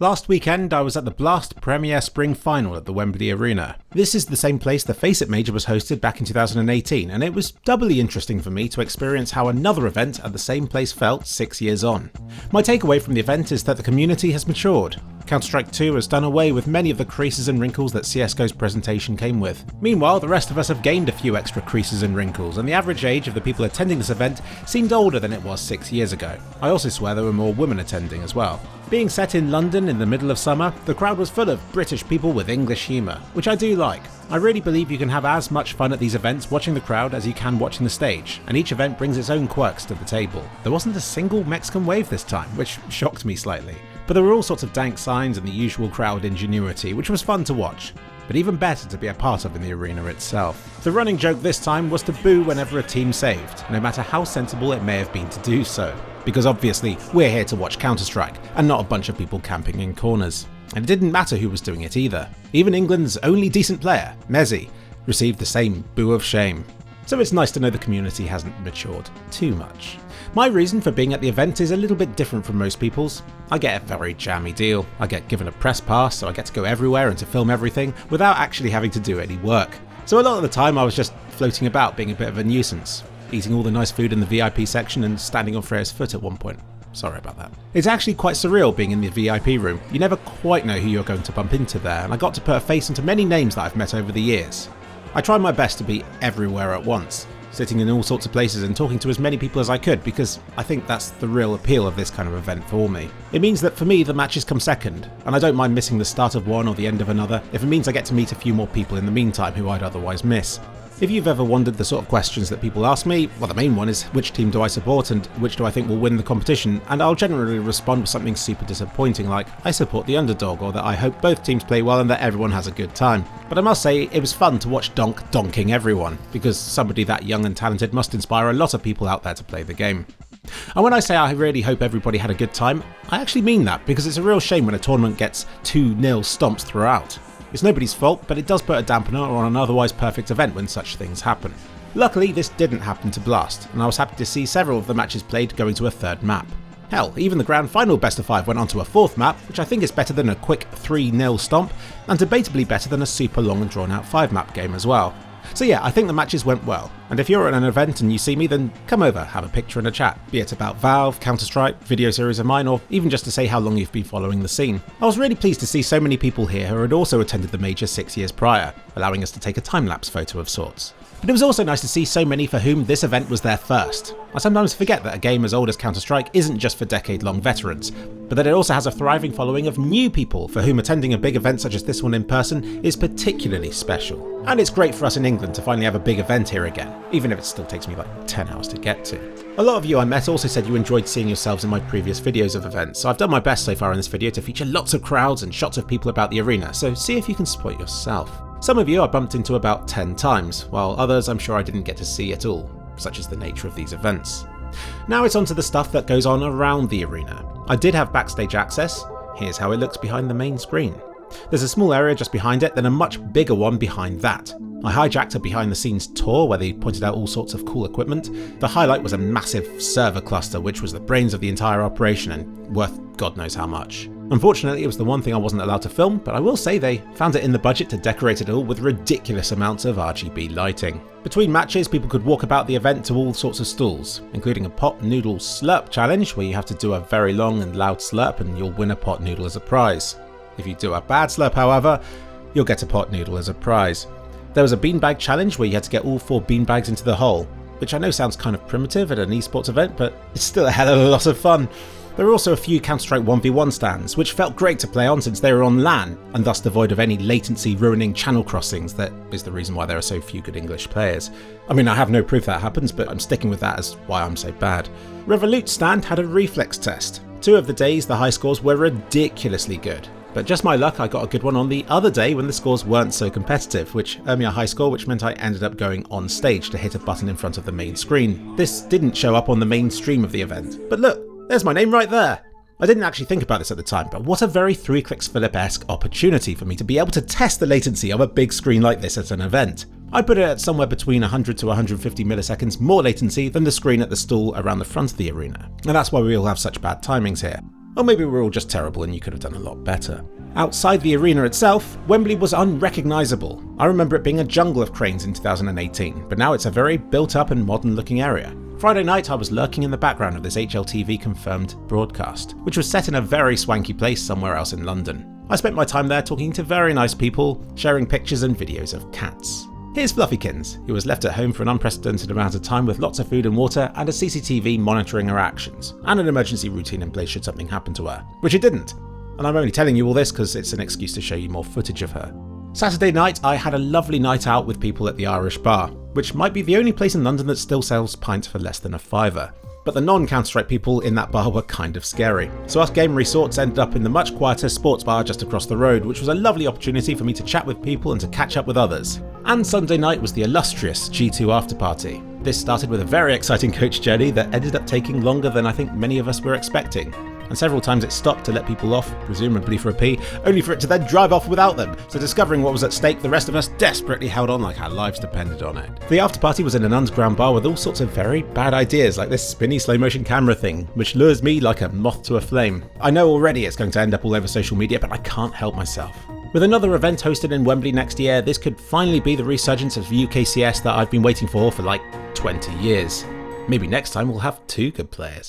Last weekend, I was at the Blast Premier Spring Final at the Wembley Arena. This is the same place the Face-It Major was hosted back in 2018, and it was doubly interesting for me to experience how another event at the same place felt 6 years on. My takeaway from the event is that the community has matured. Counter-Strike 2 has done away with many of the creases and wrinkles that CSGO's presentation came with. Meanwhile, the rest of us have gained a few extra creases and wrinkles, and the average age of the people attending this event seemed older than it was 6 years ago. I also swear there were more women attending as well. Being set in London in the middle of summer, the crowd was full of British people with English humour, which I do like. I really believe you can have as much fun at these events watching the crowd as you can watching the stage, and each event brings its own quirks to the table. There wasn't a single Mexican wave this time, which shocked me slightly, but there were all sorts of dank signs and the usual crowd ingenuity, which was fun to watch, but even better to be a part of in the arena itself. The running joke this time was to boo whenever a team saved, no matter how sensible it may have been to do so. Because obviously, we're here to watch Counter-Strike, and not a bunch of people camping in corners. And it didn't matter who was doing it either. Even England's only decent player, Messi, received the same boo of shame. So it's nice to know the community hasn't matured too much. My reason for being at the event is a little bit different from most people's. I get a very jammy deal. I get given a press pass, so I get to go everywhere and to film everything without actually having to do any work. So a lot of the time I was just floating about being a bit of a nuisance, eating all the nice food in the VIP section and standing on Freya's foot at one point. Sorry about that. It's actually quite surreal being in the VIP room. You never quite know who you're going to bump into there, and I got to put a face onto many names that I've met over the years. I tried my best to be everywhere at once, sitting in all sorts of places and talking to as many people as I could, because I think that's the real appeal of this kind of event for me. It means that for me the matches come second, and I don't mind missing the start of one or the end of another if it means I get to meet a few more people in the meantime who I'd otherwise miss. If you've ever wondered the sort of questions that people ask me, well, the main one is which team do I support and which do I think will win the competition, and I'll generally respond with something super disappointing like I support the underdog, or that I hope both teams play well and that everyone has a good time. But I must say it was fun to watch Donk donking everyone, because somebody that young and talented must inspire a lot of people out there to play the game. And when I say I really hope everybody had a good time, I actually mean that, because it's a real shame when a tournament gets 2-0 stomps throughout. It's nobody's fault, but it does put a dampener on an otherwise perfect event when such things happen. Luckily, this didn't happen to Blast, and I was happy to see several of the matches played going to a third map. Hell, even the grand final best of 5 went on to a fourth map, which I think is better than a quick 3-0 stomp, and debatably better than a super long and drawn out 5-map game as well. So yeah, I think the matches went well, and if you're at an event and you see me, then come over, have a picture and a chat, be it about Valve, Counter-Strike, video series of mine, or even just to say how long you've been following the scene. I was really pleased to see so many people here who had also attended the major 6 years prior, allowing us to take a time-lapse photo of sorts. But it was also nice to see so many for whom this event was their first. I sometimes forget that a game as old as Counter-Strike isn't just for decade-long veterans, but that it also has a thriving following of new people for whom attending a big event such as this one in person is particularly special. And it's great for us in England to finally have a big event here again, even if it still takes me like 10 hours to get to. A lot of you I met also said you enjoyed seeing yourselves in my previous videos of events, so I've done my best so far in this video to feature lots of crowds and shots of people about the arena, so see if you can spot yourself. Some of you I bumped into about 10 times, while others I'm sure I didn't get to see at all, such is the nature of these events. Now it's on to the stuff that goes on around the arena. I did have backstage access. Here's how it looks behind the main screen. There's a small area just behind it, then a much bigger one behind that. I hijacked a behind the scenes tour where they pointed out all sorts of cool equipment. The highlight was a massive server cluster which was the brains of the entire operation and worth God knows how much. Unfortunately, it was the one thing I wasn't allowed to film, but I will say they found it in the budget to decorate it all with ridiculous amounts of RGB lighting. Between matches, people could walk about the event to all sorts of stalls, including a pot noodle slurp challenge where you have to do a very long and loud slurp and you'll win a pot noodle as a prize. If you do a bad slurp, however, you'll get a pot noodle as a prize. There was a beanbag challenge where you had to get all 4 beanbags into the hole, which I know sounds kind of primitive at an esports event, but it's still a hell of a lot of fun. There were also a few Counter-Strike 1v1 stands, which felt great to play on since they were on LAN, and thus devoid of any latency ruining channel crossings. That is the reason why there are so few good English players. I mean, I have no proof that happens, but I'm sticking with that as why I'm so bad. Revolute stand had a reflex test. 2 of the days the high scores were ridiculously good. But just my luck, I got a good one on the other day when the scores weren't so competitive, which earned me a high score, which meant I ended up going on stage to hit a button in front of the main screen. This didn't show up on the main stream of the event, but look, there's my name right there. I didn't actually think about this at the time, but what a very 3 Clicks Philip-esque opportunity for me to be able to test the latency of a big screen like this at an event. I put it at somewhere between 100 to 150 milliseconds more latency than the screen at the stall around the front of the arena, and that's why we all have such bad timings here. Or maybe we're all just terrible and you could have done a lot better. Outside the arena itself, Wembley was unrecognisable. I remember it being a jungle of cranes in 2018, but now it's a very built up and modern looking area. Friday night I was lurking in the background of this HLTV confirmed broadcast, which was set in a very swanky place somewhere else in London. I spent my time there talking to very nice people, sharing pictures and videos of cats. Here's Fluffykins, who was left at home for an unprecedented amount of time with lots of food and water and a CCTV monitoring her actions, and an emergency routine in place should something happen to her, which it didn't. And I'm only telling you all this because it's an excuse to show you more footage of her. Saturday night I had a lovely night out with people at the Irish Bar, which might be the only place in London that still sells pints for less than £5. But the non-Counter-Strike people in that bar were kind of scary. So us gamery sorts ended up in the much quieter sports bar just across the road, which was a lovely opportunity for me to chat with people and to catch up with others. And Sunday night was the illustrious G2 after party. This started with a very exciting coach journey that ended up taking longer than I think many of us were expecting. And several times it stopped to let people off, presumably for a pee, only for it to then drive off without them. So discovering what was at stake, the rest of us desperately held on like our lives depended on it. The after party was in an underground bar with all sorts of very bad ideas, like this spinny slow motion camera thing, which lures me like a moth to a flame. I know already it's going to end up all over social media, but I can't help myself. With another event hosted in Wembley next year, this could finally be the resurgence of UKCS that I've been waiting for like 20 years. Maybe next time we'll have 2 good players.